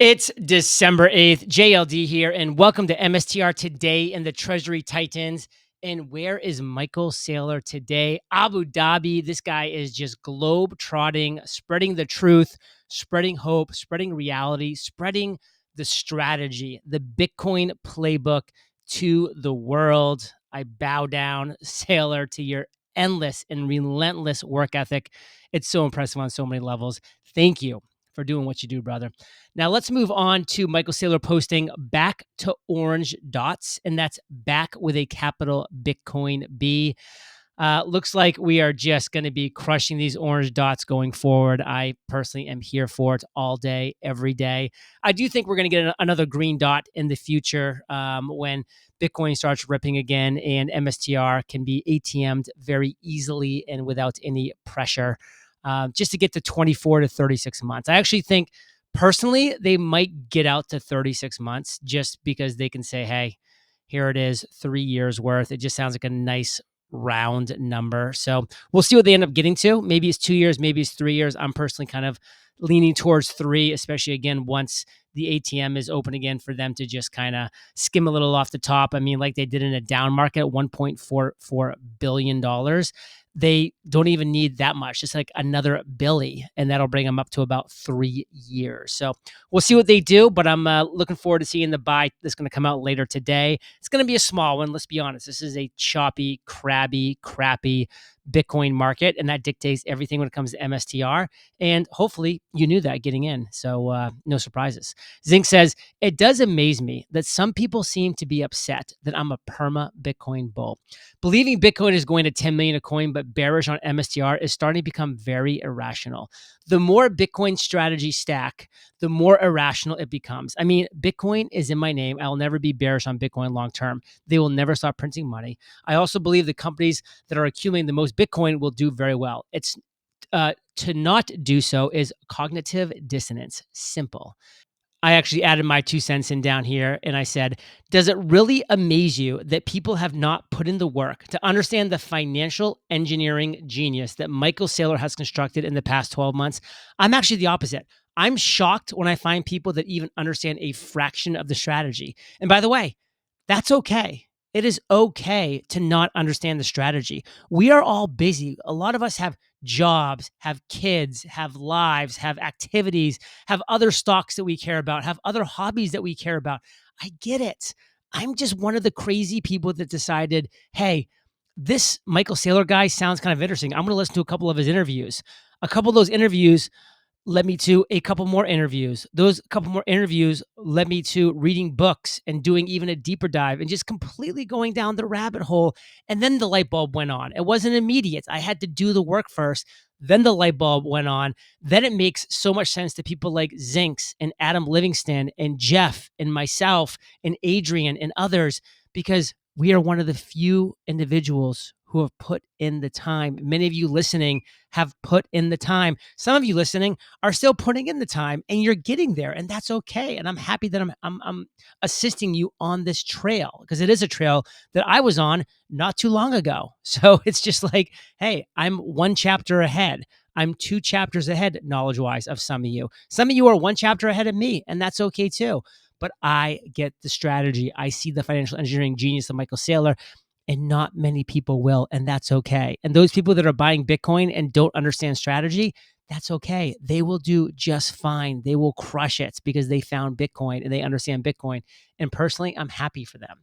It's December 8th, JLD here, and welcome to MSTR Today and the Treasury Titans. And where is Michael Saylor today? Abu Dhabi. This guy is just globe trotting, spreading the truth, spreading hope, spreading reality, spreading the strategy, the Bitcoin playbook to the world. I bow down, Saylor, to your endless and relentless work ethic. It's so impressive on so many levels. Thank you for doing what you do, brother. Now let's move on to Michael Saylor posting back to orange dots, and that's back with a capital Bitcoin B. Looks like we are just going to be crushing these orange dots going forward. I personally am here for it all day, every day. I do think we're going to get another green dot in the future when Bitcoin starts ripping again and MSTR can be ATM'd very easily and without any pressure. Just to get to 24 to 36 months. I actually think personally they might get out to 36 months just because they can say, hey, here it is, 3 years worth. It just sounds like a nice round number. So we'll see what they end up getting to. Maybe it's 2 years, maybe it's 3 years. I'm personally kind of leaning towards 3, especially again, once the ATM is open again for them to just kind of skim a little off the top. I mean, like they did in a down market, $1.44 billion. They don't even need that much, just like another Billy, and that'll bring them up to about 3 years. So we'll see what they do, but I'm looking forward to seeing the buy that's going to come out later today. It's going to be a small one. Let's be honest. This is a choppy, crabby, crappy Bitcoin market, and that dictates everything when it comes to MSTR. And hopefully you knew that getting in. So no surprises. Zinc says, it does amaze me that some people seem to be upset that I'm a perma Bitcoin bull. Believing Bitcoin is going to 10 million a coin, but bearish on MSTR is starting to become very irrational. The more Bitcoin strategies stack, the more irrational it becomes. I mean, Bitcoin is in my name. I will never be bearish on Bitcoin long term. They will never stop printing money. I also believe the companies that are accumulating the most Bitcoin will do very well. It's to not do so is cognitive dissonance. Simple. I actually added my 2 cents in down here and I said, does it really amaze you that people have not put in the work to understand the financial engineering genius that Michael Saylor has constructed in the past 12 months? I'm actually the opposite. I'm shocked when I find people that even understand a fraction of the strategy. And by the way, that's okay. It is okay to not understand the strategy. We are all busy. A lot of us have jobs, have kids, have lives, have activities, have other stocks that we care about, have other hobbies that we care about. I get it. I'm just one of the crazy people that decided, hey, this Michael Saylor guy sounds kind of interesting. I'm going to listen to a couple of his interviews. A couple of those interviews led me to a couple more interviews. Those couple more interviews led me to reading books and doing even a deeper dive and just completely going down the rabbit hole. And then the light bulb went on. It wasn't immediate. I had to do the work first. Then the light bulb went on. Then it makes so much sense to people like Zinks and Adam Livingston and Jeff and myself and Adrian and others, because we are one of the few individuals who have put in the time. Many of you listening have put in the time. Some of you listening are still putting in the time, and you're getting there, and that's okay. And I'm happy that I'm assisting you on this trail, because it is a trail that I was on not too long ago. So it's just like, hey, I'm one chapter ahead. I'm 2 chapters ahead knowledge-wise of some of you. Some of you are 1 chapter ahead of me, and that's okay too. But I get the strategy. I see the financial engineering genius of Michael Saylor, and not many people will, and that's okay. And those people that are buying Bitcoin and don't understand strategy, that's okay. They will do just fine. They will crush it because they found Bitcoin and they understand Bitcoin. And personally, I'm happy for them.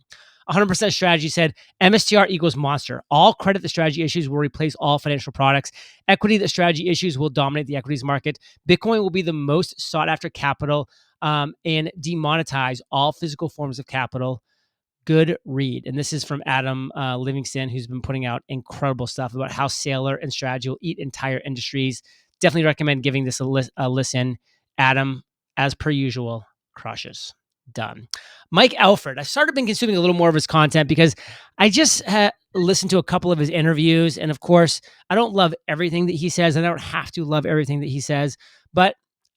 100% Strategy said, MSTR equals monster. All credit the strategy issues will replace all financial products. Equity the strategy issues will dominate the equities market. Bitcoin will be the most sought after capital and demonetize all physical forms of capital. Good read. And this is from Adam Livingston, who's been putting out incredible stuff about how Saylor and strategy will eat entire industries. Definitely recommend giving this a listen. Adam, as per usual, crushes. Done. Mike Alfred. I started been consuming a little more of his content because I just listened to a couple of his interviews. And of course, I don't love everything that he says. I don't have to love everything that he says, but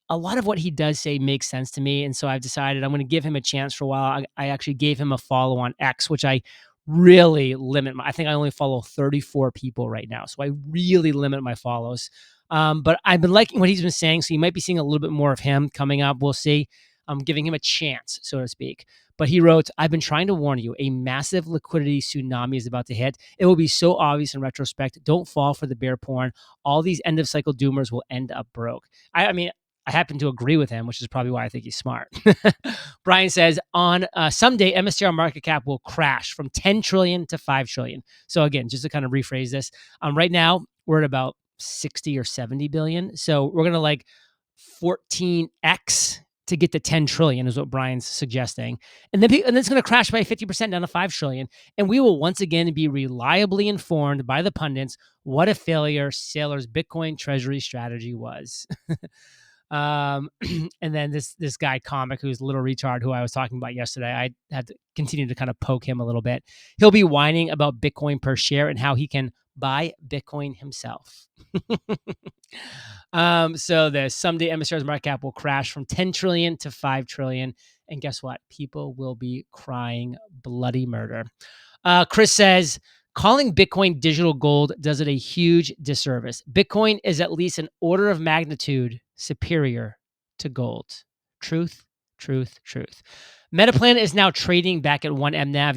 a lot of what he does say makes sense to me. And so I've decided I'm going to give him a chance for a while. I actually gave him a follow on X, which I really limit. I think I only follow 34 people right now. So I really limit my follows. But I've been liking what he's been saying. So you might be seeing a little bit more of him coming up. We'll see. I'm giving him a chance, so to speak. But he wrote, I've been trying to warn you, a massive liquidity tsunami is about to hit. It will be so obvious in retrospect. Don't fall for the bear porn. All these end of cycle doomers will end up broke. I mean, I happen to agree with him, which is probably why I think he's smart. Brian says, on someday, MSTR market cap will crash from 10 trillion to 5 trillion. So again, just to kind of rephrase this, right now we're at about 60 or 70 billion. So we're going to like 14x to get to 10 trillion is what Brian's suggesting. And then it's going to crash by 50% down to 5 trillion. And we will once again be reliably informed by the pundits what a failure Saylor's Bitcoin treasury strategy was. And then this guy comic who's a little retard who I was talking about yesterday, I had to continue to kind of poke him a little bit. He'll be whining about Bitcoin per share and how he can buy Bitcoin himself. So the someday MSTR's market cap will crash from 10 trillion to 5 trillion. And guess what? People will be crying bloody murder. Chris says, calling Bitcoin digital gold does it a huge disservice. Bitcoin is at least an order of magnitude superior to gold. Truth, truth, truth. Metaplanet is now trading back at 1 MNAV.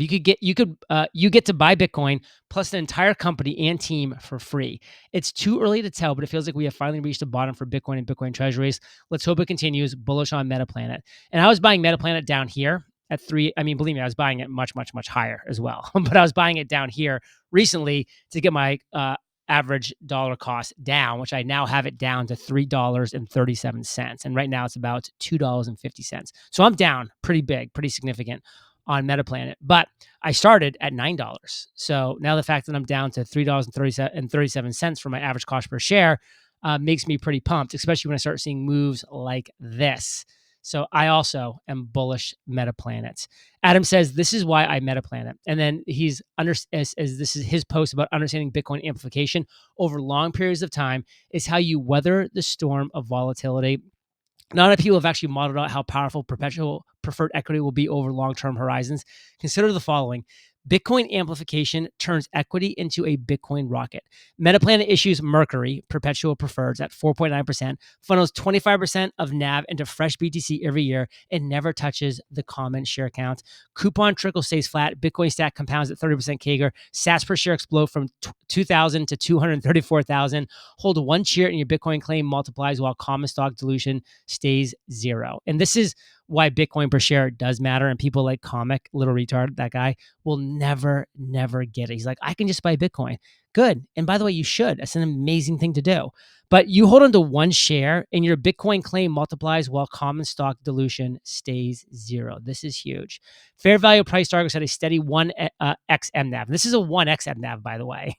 You get to buy Bitcoin plus an entire company and team for free. It's too early to tell, but it feels like we have finally reached a bottom for Bitcoin and Bitcoin treasuries. Let's hope it continues. Bullish on Metaplanet. And I was buying Metaplanet down here at 3. I mean, believe me, I was buying it much, much, much higher as well. But I was buying it down here recently to get my average dollar cost down, which I now have it down to $3.37. And right now it's about $2.50. So I'm down pretty big, pretty significant on Metaplanet. But I started at $9. So now the fact that I'm down to $3.37 for my average cost per share makes me pretty pumped, especially when I start seeing moves like this. So I also am bullish Metaplanet. Adam says, this is why I Metaplanet. And then he's as this is his post about understanding Bitcoin amplification over long periods of time is how you weather the storm of volatility. Not enough people have actually modeled out how powerful perpetual preferred equity will be over long-term horizons. Consider the following. Bitcoin amplification turns equity into a Bitcoin rocket. Metaplanet issues Mercury, perpetual preferreds at 4.9%, funnels 25% of NAV into fresh BTC every year, and never touches the common share count. Coupon trickle stays flat. Bitcoin stack compounds at 30% CAGR. Sats per share explode from 2,000 to 234,000. Hold one share and your Bitcoin claim multiplies while common stock dilution stays zero. And this is why Bitcoin per share does matter. And people like Comic, little retard, that guy, will never get it. He's like, I can just buy Bitcoin. Good. And by the way, you should. That's an amazing thing to do. But you hold on to one share and your Bitcoin claim multiplies while common stock dilution stays zero. This is huge. Fair value price targets at a steady 1x MNAV. This is a 1x MNAV, by the way.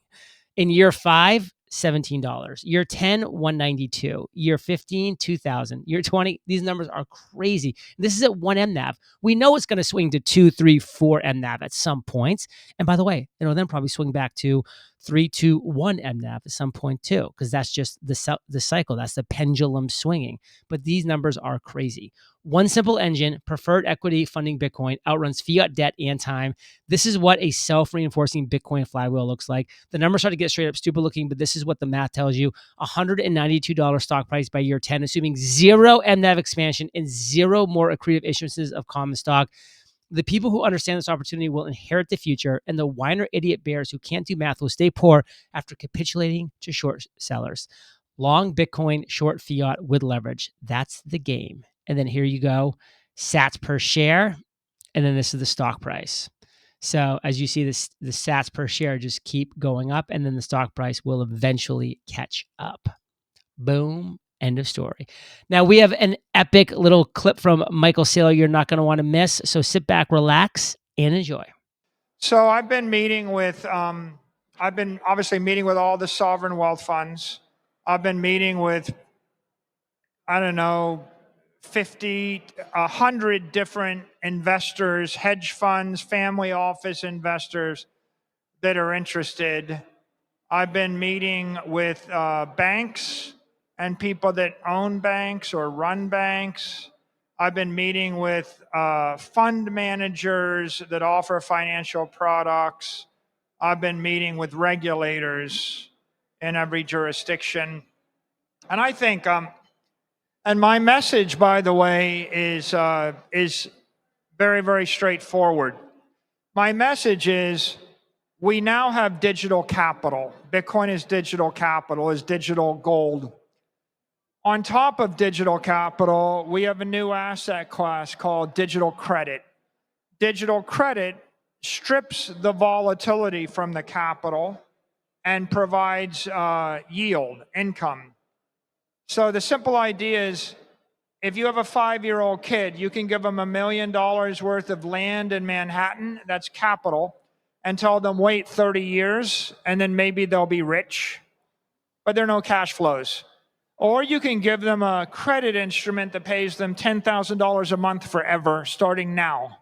In year 5, $17. Year 10, $192. Year 15, $2,000. Year 20, these numbers are crazy. This is at 1 MNAV. We know it's going to swing to 2, 3, 4 MNAV at some points. And by the way, it'll then probably swing back to 3, 2, 1 MNAV at some point too, because that's just the cycle. That's the pendulum swinging. But these numbers are crazy. One simple engine, preferred equity funding Bitcoin, outruns fiat debt and time. This is what a self-reinforcing Bitcoin flywheel looks like. The numbers start to get straight up stupid looking, but this is what the math tells you. $192 stock price by year 10, assuming zero MNAV expansion and zero more accretive issuances of common stock. The people who understand this opportunity will inherit the future, and the whiner idiot bears who can't do math will stay poor after capitulating to short sellers. Long Bitcoin, short fiat with leverage. That's the game. And then here you go, sats per share, and then this is the stock price. So as you see, the sats per share just keep going up, and then the stock price will eventually catch up. Boom. End of story. Now we have an epic little clip from Michael Saylor you're not going to want to miss. So sit back, relax, and enjoy. So I've been meeting with, I've been obviously meeting with all the sovereign wealth funds. I've been meeting with, I don't know, 50, 100 different investors, hedge funds, family office investors that are interested. I've been meeting with banks and people that own banks or run banks. I've been meeting with fund managers that offer financial products. I've been meeting with regulators in every jurisdiction. And I think And my message, by the way, is very, very straightforward. My message is we now have digital capital. Bitcoin is digital capital, is digital gold. On top of digital capital, we have a new asset class called digital credit. Digital credit strips the volatility from the capital and provides yield, income. So the simple idea is if you have a 5-year-old kid, you can give them $1 million worth of land in Manhattan, that's capital, and tell them wait 30 years and then maybe they'll be rich, but there are no cash flows. Or you can give them a credit instrument that pays them $10,000 a month forever, starting now.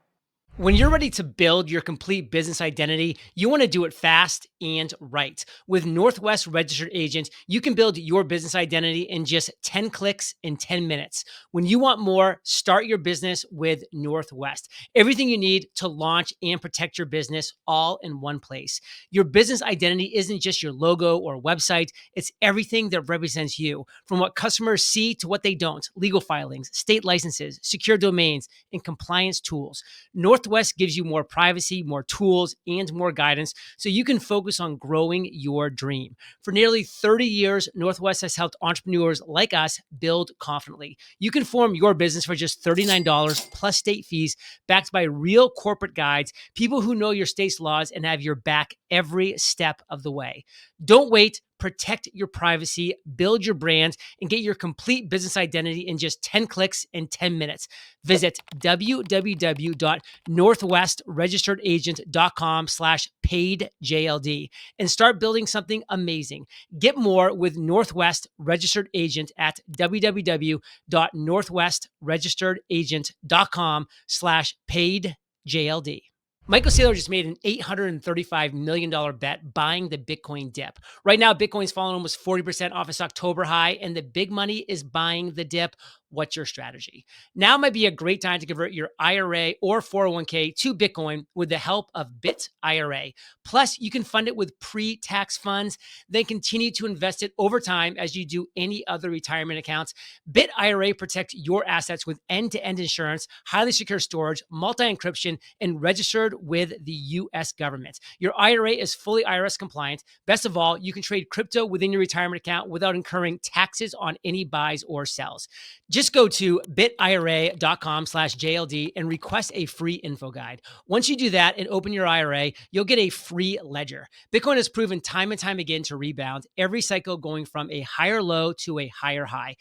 When you're ready to build your complete business identity, you want to do it fast and right. With Northwest Registered Agent, you can build your business identity in just 10 clicks in 10 minutes. When you want more, start your business with Northwest. Everything you need to launch and protect your business all in one place. Your business identity isn't just your logo or website, it's everything that represents you, from what customers see to what they don't: legal filings, state licenses, secure domains, and compliance tools. Northwest gives you more privacy, more tools, and more guidance so you can focus on growing your dream. For nearly 30 years, Northwest has helped entrepreneurs like us build confidently. You can form your business for just $39 plus state fees, backed by real corporate guides, people who know your state's laws and have your back every step of the way. Don't wait. Protect your privacy, build your brand, and get your complete business identity in just 10 clicks in 10 minutes. Visit www.northwestregisteredagent.com/paidJLD and start building something amazing. Get more with Northwest Registered Agent at www.northwestregisteredagent.com/paidJLD. Michael Saylor just made an $835 million bet buying the Bitcoin dip. Right now, Bitcoin's fallen almost 40% off its October high, and the big money is buying the dip. What's your strategy? Now might be a great time to convert your IRA or 401k to Bitcoin with the help of Bit IRA. Plus, you can fund it with pre-tax funds, then continue to invest it over time as you do any other retirement accounts. Bit IRA protects your assets with end-to-end insurance, highly secure storage, multi-encryption, and registered with the U.S. government. Your IRA is fully IRS compliant. Best of all, you can trade crypto within your retirement account without incurring taxes on any buys or sells. Just go to bitira.com/JLD and request a free info guide. Once you do that and open your IRA, you'll get a free ledger. Bitcoin has proven time and time again to rebound, every cycle going from a higher low to a higher high.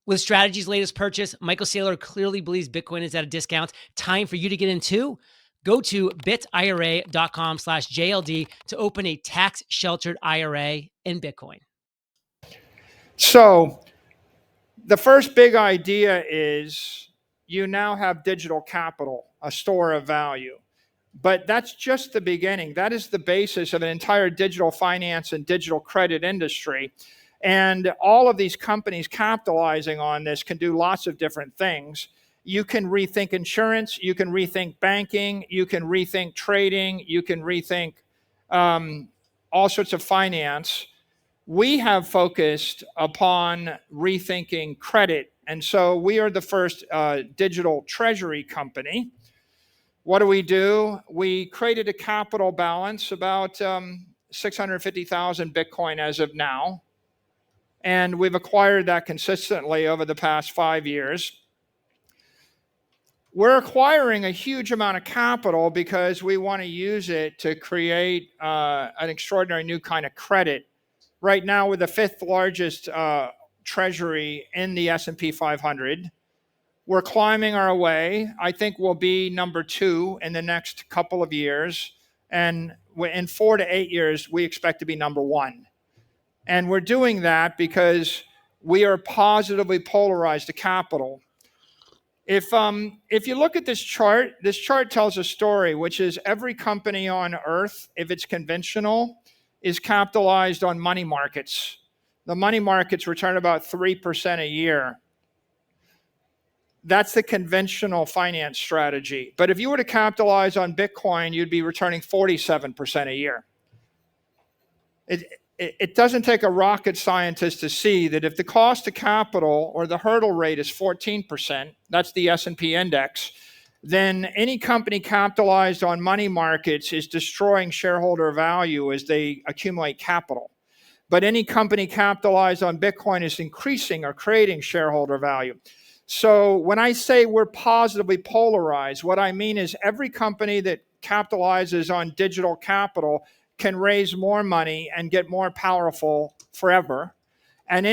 With Strategy's latest purchase, Michael Saylor clearly believes Bitcoin is at a discount. Time for you to get in too. Go to bitira.com/JLD to open a tax-sheltered IRA in Bitcoin. So the first big idea is you now have digital capital, a store of value. But that's just the beginning. That is the basis of an entire digital finance and digital credit industry. And all of these companies capitalizing on this can do lots of different things. You can rethink insurance, you can rethink banking, you can rethink trading, you can rethink all sorts of finance. We have focused upon rethinking credit. And so we are the first digital treasury company. What do? We created a capital balance, about 650,000 Bitcoin as of now. And we've acquired that consistently over the past 5 years. We're acquiring a huge amount of capital because we want to use it to create an extraordinary new kind of credit. Right now, we're the 5th largest treasury in the S&P 500. We're climbing our way. I think we'll be number 2 in the next couple of years. And in 4 to 8 years, we expect to be number 1. And we're doing that because we are positively polarized to capital. If you look at this chart tells a story, which is every company on earth, if it's conventional, is capitalized on money markets. The money markets return about 3% a year. That's the conventional finance strategy. But if you were to capitalize on Bitcoin, you'd be returning 47% a year. it doesn't take a rocket scientist to see that if the cost of capital or the hurdle rate is 14%, that's the S&P index, then any company capitalized on money markets is destroying shareholder value as they accumulate capital. But any company capitalized on Bitcoin is increasing or creating shareholder value. So when I say we're positively polarized, what I mean is every company that capitalizes on digital capital can raise more money and get more powerful forever. And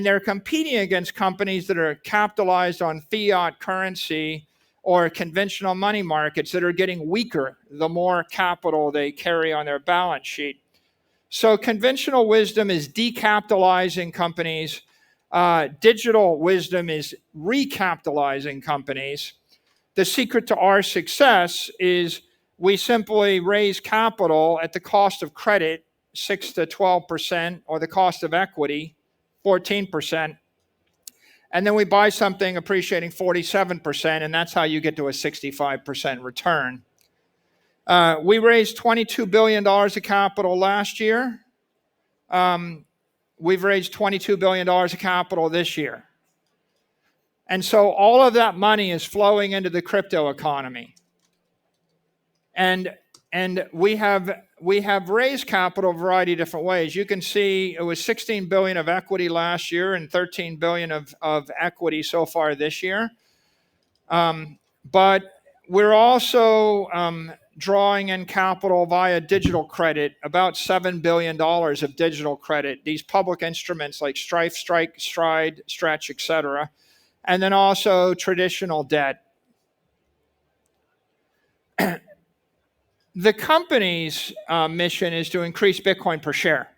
they're competing against companies that are capitalized on fiat currency or conventional money markets that are getting weaker the more capital they carry on their balance sheet. So conventional wisdom is decapitalizing companies. Digital wisdom is recapitalizing companies. The secret to our success is we simply raise capital at the cost of credit, 6 to 12%, or the cost of equity, 14%. And then we buy something appreciating 47%, and that's how you get to a 65% return. We raised $22 billion of capital last year. We've raised $22 billion of capital this year. And so all of that money is flowing into the crypto economy. And we have raised capital a variety of different ways. You can see it was 16 billion of equity last year and 13 billion of equity so far this year. But we're also drawing in capital via digital credit, about $7 billion of digital credit, these public instruments like Stripe, Strike, Stride, Stretch, etc. And then also traditional debt. The company's mission is to increase Bitcoin per share.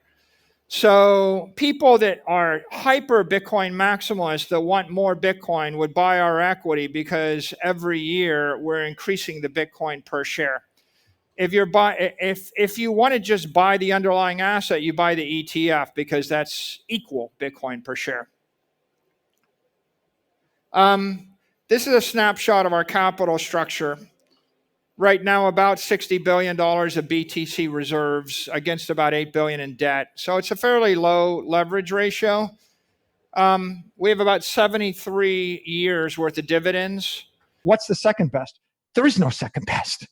So people that are hyper Bitcoin maximalists that want more Bitcoin would buy our equity because every year we're increasing the Bitcoin per share. If you want to just buy the underlying asset, you buy the ETF because that's equal Bitcoin per share. This is a snapshot of our capital structure. Right now, about $60 billion of BTC reserves against about $8 billion in debt. So it's a fairly low leverage ratio. We have about 73 years worth of dividends. What's the second best? There is no second best.